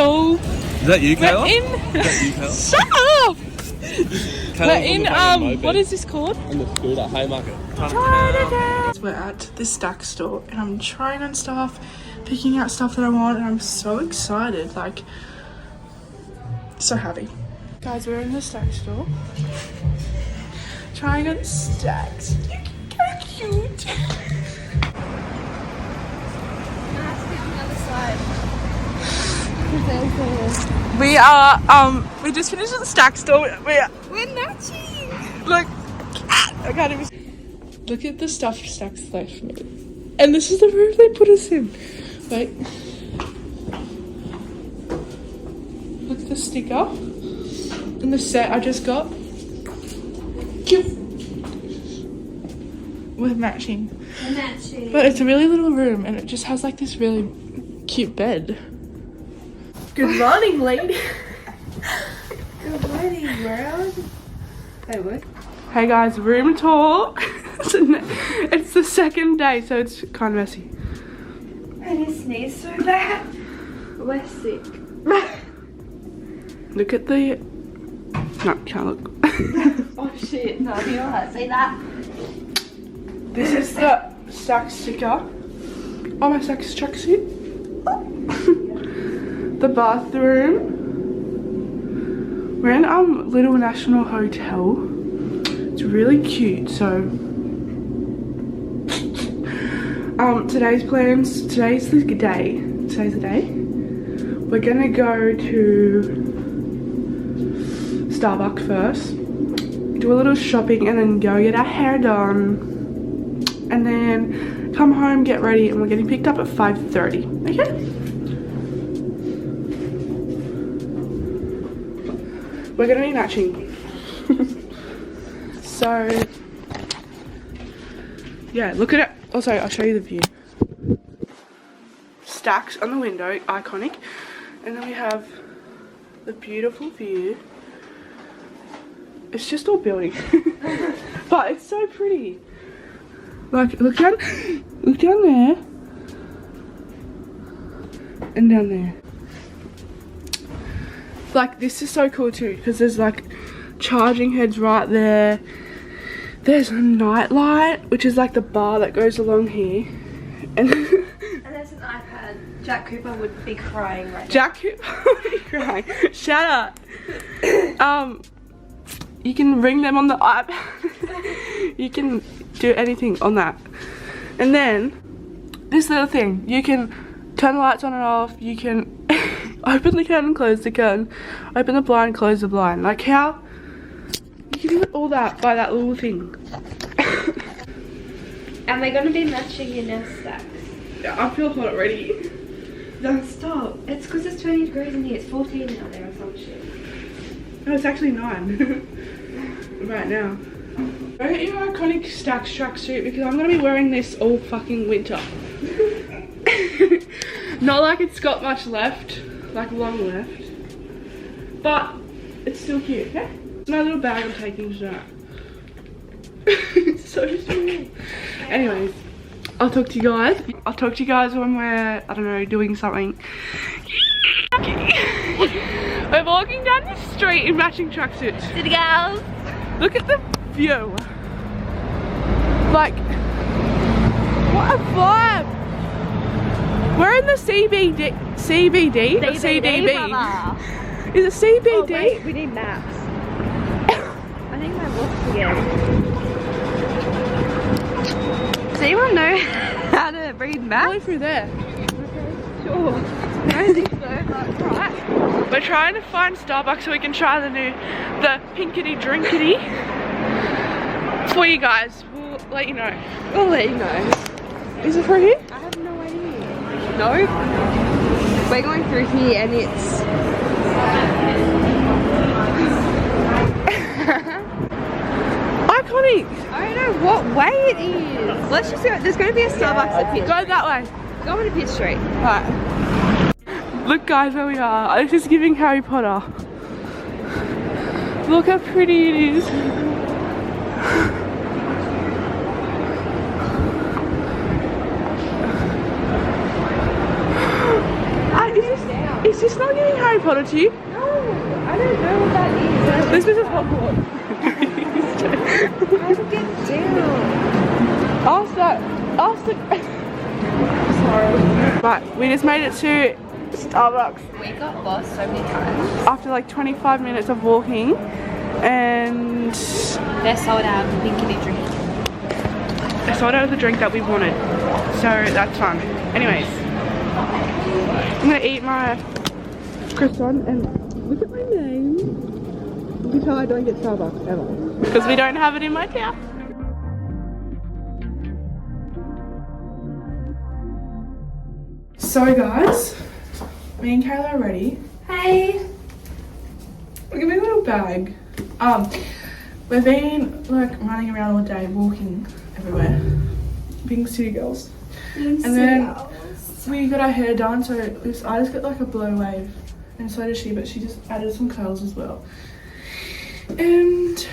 Kale. Is that you, Kayla? We're in. Is that you, Kayla? Shut up! We're in, what is this called? On the scooter, Haymarket. We're at the STAX store and I'm trying on stuff, picking out stuff that I want, and I'm so excited, like, so happy. Guys, we're in the STAX store. Trying on STAX. How cute. We are, we just finished at the STAX store. We're matching. Look, I can't even. Look at the stuffed STAX left for me. And this is the room they put us in. Wait. Look at the sticker. And the set I just got. Cute. We're matching. We're matching. But it's a really little room and it just has like this really cute bed. Good morning, lady. Good morning, world. Hey, what? Hey guys, room tour. It's the second day, so it's kind of messy. I just sneeze so bad. We're sick. Look at the... No, can't look. Oh shit, no, you don't have to say that. This is the STAX sticker. Oh, my STAX tracksuit. The bathroom. We're in Little National Hotel. It's really cute. So today's plans. Today's the day. We're gonna go to Starbucks first, do a little shopping, and then go get our hair done, and then come home, get ready, and we're getting picked up at 5:30. Okay. We're gonna be matching. So, yeah, look at it. Also, I'll show you the view. STAX on the window, iconic. And then we have the beautiful view. It's just all building. But it's so pretty. Like, look down there. And down there. Like, this is so cool too, because there's like charging heads right there. There's a night light, which is like the bar that goes along here. And there's an iPad. Jack Cooper would be crying right now. Jack Cooper would be crying. Shut up. You can ring them on the iPad. You can do anything on that. And then, this little thing. You can turn the lights on and off. You can open the curtain, close the curtain. Open the blind, close the blind. Like how... You can do all that by that little thing. And we're gonna be matching in our STAX. Yeah, I feel hot already. Don't stop. It's because it's 20 degrees in here. It's 14 out there or some shit. No, it's actually 9. Right now. Go get your iconic STAX tracksuit because I'm gonna be wearing this all fucking winter. Not like it's got much left, like long left, but it's still cute. Okay? My little bag I'm taking to that. It's so small. Anyways, I'll talk to you guys. I'll talk to you guys when we're, I don't know, doing something. We're walking down the street in matching tracksuits. City girls. Look at the view. Like, what a vibe. We're in the CBD. CBD? Or CDB? Mama. Is it CBD? Oh, wait, we need maps. I think my watch again. Does anyone know how to read maps? Only through there. Okay, sure. I don't think so, but right. We're trying to find Starbucks so we can try the pinkety drinkety. For you guys, we'll let you know. We'll let you know. Is it through here? I have no idea. No? We're going through here and it's... Iconic! I don't know what way it is. Let's just go. There's going to be a Starbucks at Pitt. Go that way. Go on to Pitt Street. Right. Look guys, where we are. This is giving Harry Potter. Look how pretty it is. It's Is this not giving Harry Potter to you? No, I don't know what that is. This is Hogwarts. How to get down? Ask the sorry. Right, we just made it to Starbucks We got lost so many times. after like 25 minutes of walking, and They're sold out of Pinkity drink. I thought it was the drink that we wanted, so that's fun. Anyways, I'm gonna eat my croissant and look at my name. You can tell I don't get Starbucks ever because we don't have it in my town. So guys, me and Kayla are ready. Hey. Look at my little bag. We've been like running around all day, walking everywhere, being city girls. And then we got our hair done, so I just got like a blow wave, and so did she, but she just added some curls as well. And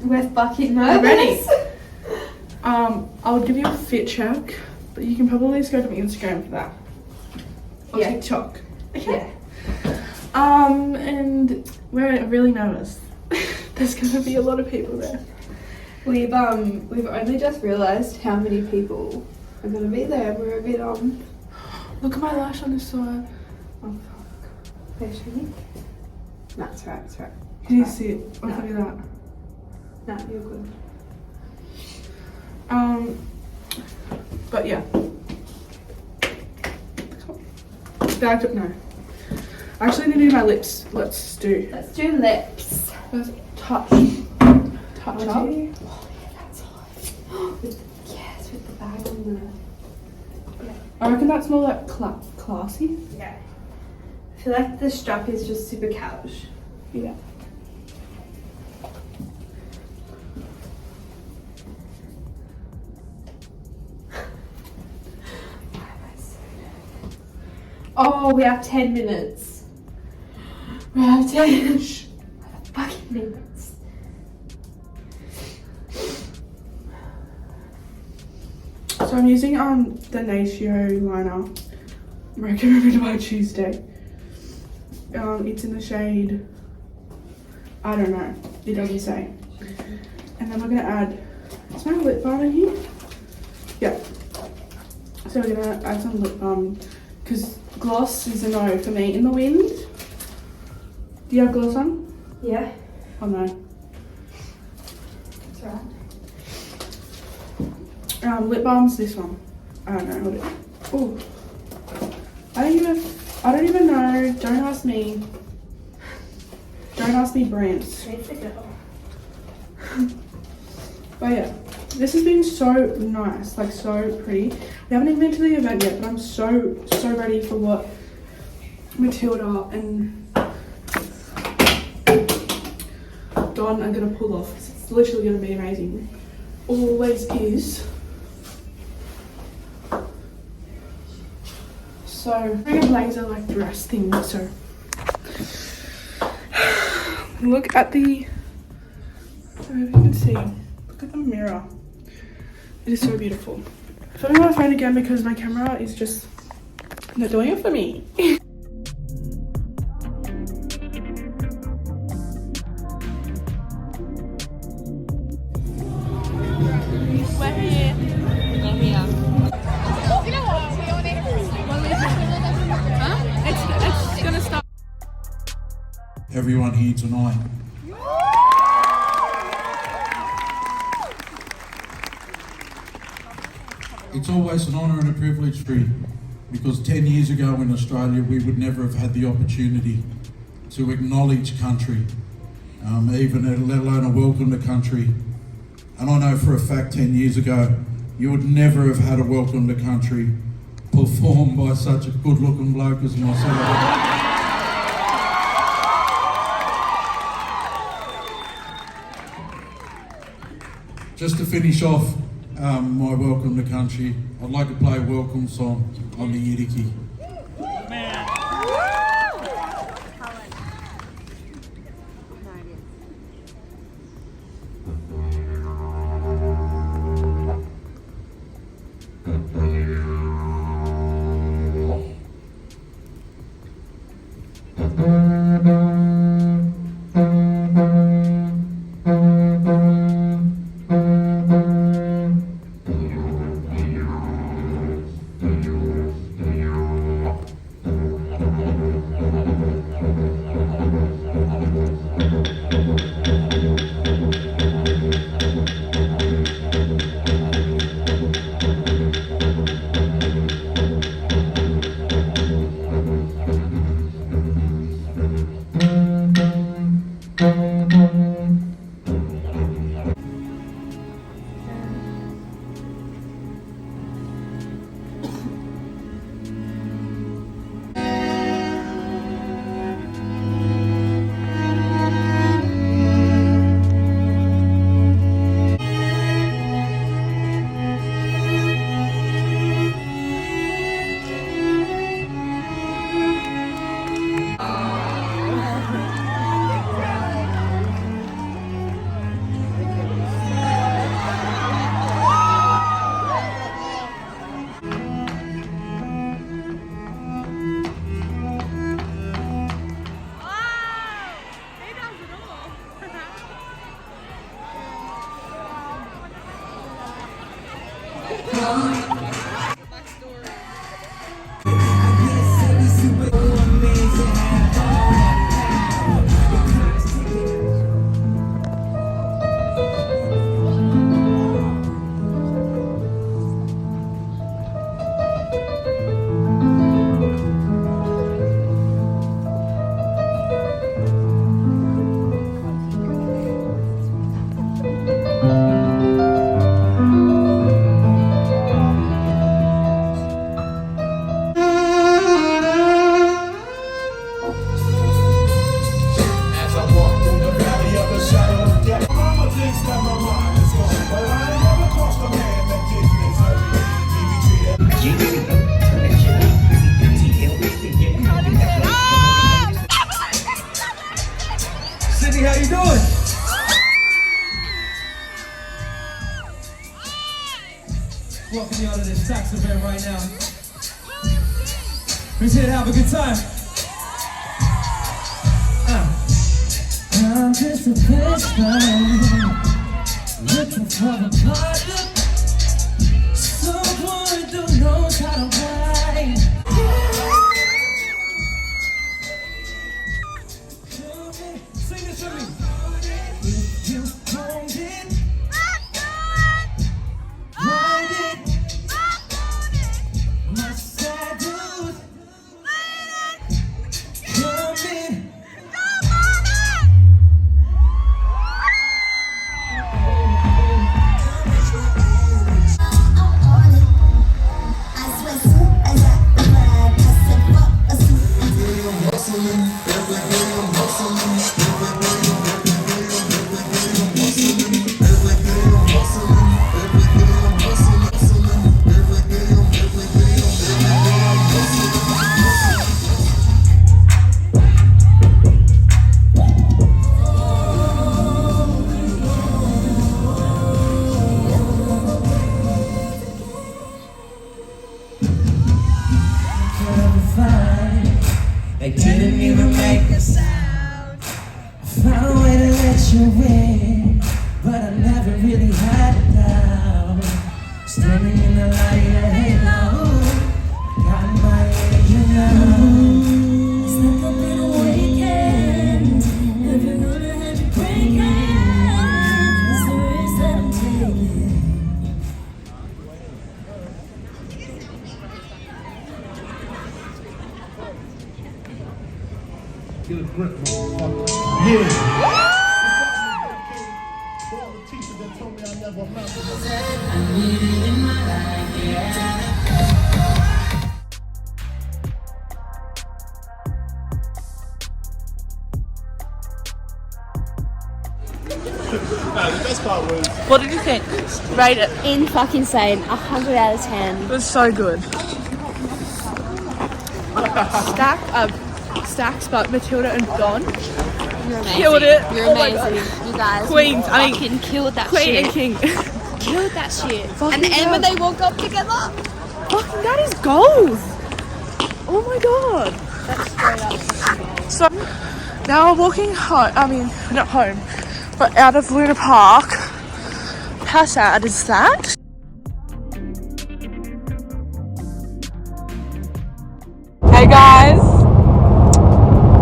We're fucking we're nervous. ready. I'll give you a fit check, but you can probably just go to my Instagram for that. Or Yeah. TikTok. Okay. Yeah. And we're really nervous. There's gonna be a lot of people there. We've only just realised how many people are gonna be there. We're a bit Look at my lash on this side. oh fuck. Where's she? That's right, that's right. Can you see it? I'll tell you that. No, you're good. But yeah. No. I actually need to do my lips. Let's do. Let's do lips. Let's touch. Touch up. Oh yeah, that's hot. Yes, with the bag on the. I reckon that's more like classy. Yeah. I feel like the strap is just super couch. Yeah. Oh, we have 10 minutes. We have 10. Fucking minutes. So I'm using the Natio liner recommended by Tuesday. It's in the shade, I don't know, it doesn't say. And then we're gonna add, is my lip balm in here? Yeah. So we're gonna add some lip balm because gloss is a no for me. In the wind. Do you have gloss on? Yeah, Oh no. that's right. Lip balm's this one. I don't know what it. Oh. I don't even know. Don't ask me. Don't ask me brands. Trace a girl. But yeah, this has been so nice, like so pretty. We haven't even been to the event yet, but I'm so ready for what Matilda and Don are gonna pull off. It's literally gonna be amazing. Always is. So I'm wearing a blazer like dress thing, so look at the, I don't know if you can see, look at the mirror. It is so beautiful. So I'm on my phone again because my camera is just not doing it for me. We're here. It's gonna start. Everyone here tonight. It's always an honour and a privilege for you, because 10 years ago in Australia we would never have had the opportunity to acknowledge country, even let alone a welcome to country. And I know for a fact 10 years ago you would never have had a welcome to country performed by such a good looking bloke as myself. Just to finish off my welcome to country, I'd like to play a welcome song on the Yidiki. Who's here to have a good time? I'm just a person looking for a partner. Someone who knows how to ride. Sing this with me. If you hold it, ride it. My saddle, come in. They didn't even make a sound. I found a way to let you in, but I never really had it down. Standing in the light of your halo, got my angel now. It's like I've been awakened. Every road I had you breaking. It's the risk that I'm taking. Get a grip, motherfucker. Yeah. For all the teachers that told me I never amount to The best part was What did you think? Rate it. In fucking insane. 100 out of 10. It was so good. STAX, but Matilda and Don killed it. You're Oh my amazing. God. You guys. Queens, I mean, fucking killed that Queen shit. and King. Killed that shit. Fucking And the end when hell. they woke up together. Fucking that is gold. Oh my God. That's straight up. So now we're walking home. I mean, not home, but out of Luna Park. How sad is that? Hey guys.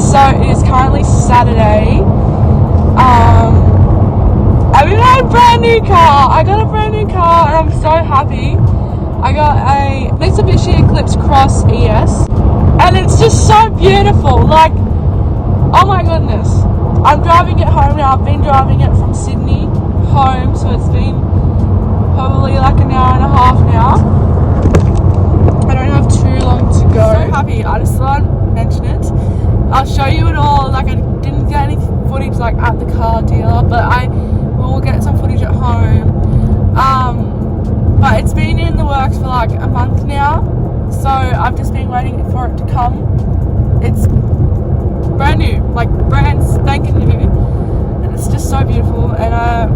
So it is currently Saturday. I mean, I have a brand new car. I got a brand new car and I'm so happy. I got a Mitsubishi Eclipse Cross ES and it's just so beautiful. Like, oh my goodness. I'm driving it home now. I've been driving it from Sydney home, so it's been probably like an hour and a half now. I don't have too long to go. So happy. I just thought I'd mention it. I'll show you it all. Like, I didn't get any footage like at the car dealer, but I will get some footage at home. But it's been in the works for like a month now, so I've just been waiting for it to come. It's brand new, like brand spanking new, and it's just so beautiful. And I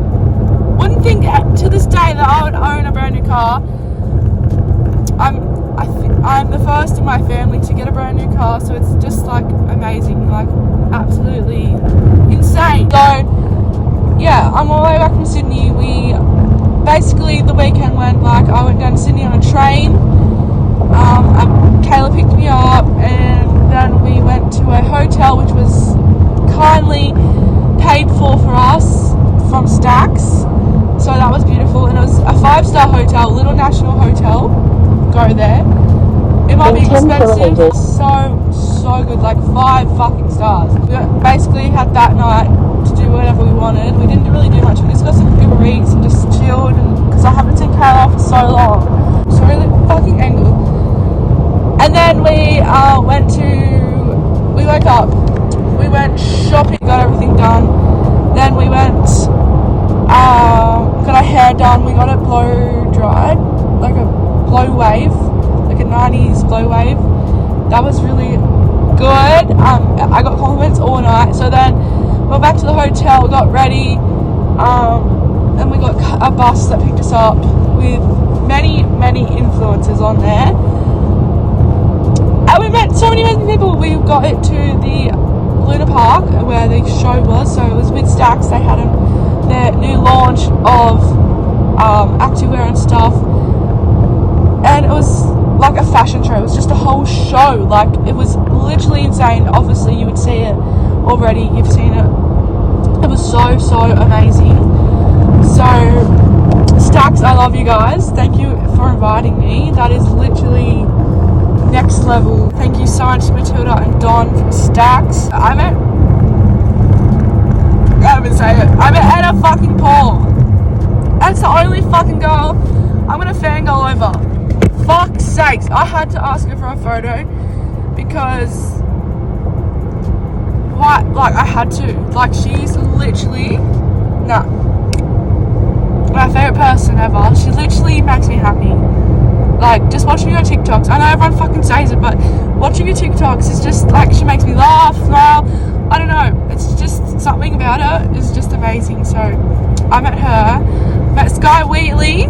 wouldn't think to this day that I would own a brand new car. I'm the first in my family to get a brand new car, so it's just like amazing, like absolutely insane. So yeah, I'm all the way back from Sydney. We basically the weekend went like I went down to Sydney on a train. Kayla picked me up, and then we went to a hotel which was kindly paid for us from STAX. So that was beautiful, and it was a 5-star hotel, Little National Hotel. Go there. It might be expensive, so good, like 5 fucking stars. We basically had that night to do whatever we wanted. We didn't really do much. We just got some Uber Eats and just chilled, because I haven't seen Kayla for so long. So really fucking angry. And then we woke up, we went shopping, got everything done. Then we went, got our hair done. We got it blow dried, like a blow wave, like a 90s blow wave. That was really good. I got compliments all night. So then we went back to the hotel, got ready, and we got a bus that picked us up with many influencers on there. And we met people, we got it to the Luna Park where the show was. So it was with STAX. They had their new launch of activewear and stuff, and it was like a fashion show. It was just a whole show. Like, it was literally insane. Obviously you would see it already, you've seen it. It was so amazing. So STAX, I love you guys. Thank you for inviting me. That is literally next level. Thank you so much, Matilda and Don from STAX. I can't even say it. I met Anna fucking Paul. That's the only fucking girl I'm gonna fangirl over. Fuck's sakes, I had to ask her for a photo because what? Like, I had to. Like, she's literally my favourite person ever. She literally makes me happy. Like, just watching her TikToks. I know everyone fucking says it, but watching her TikToks is just like, she makes me laugh, smile. I don't know. It's just something about her is just amazing. So I met her. Met Sky Wheatley.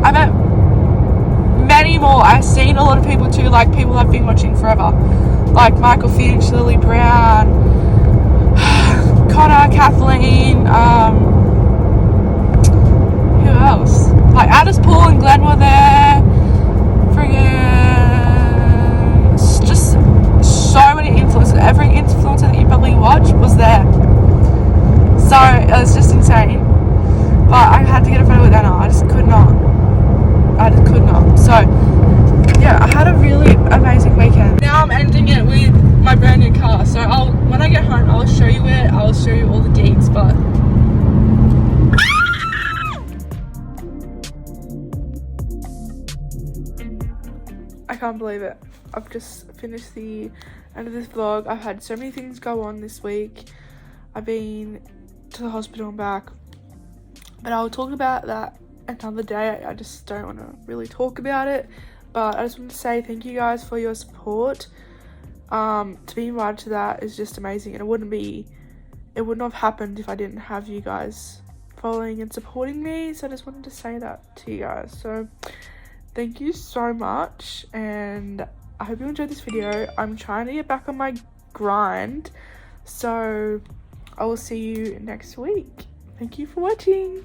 I met many more. I've seen a lot of people too, like people I've been watching forever, like Michael Finch, Lily Brown, Connor, Kathleen, who else? Like Addis Pool and Glenn were there. Friggin' just so many influencers. Every influencer that you probably watch was there. So it was just insane. But I had to get a photo with Anna. I just could not. So yeah, I had a really amazing weekend. Now I'm ending it with my brand new car. So when I get home, I'll show you it. I'll show you all the deets. But I can't believe it. I've just finished the end of this vlog. I've had so many things go on this week. I've been to the hospital and back, but I'll talk about that another day. I just don't want to really talk about it, but I just want to say thank you guys for your support. To be invited to that is just amazing, and it wouldn't have happened if I didn't have you guys following and supporting me. So I just wanted to say that to you guys. So thank you so much, and I hope you enjoyed this video. I'm trying to get back on my grind, so I will see you next week. Thank you for watching.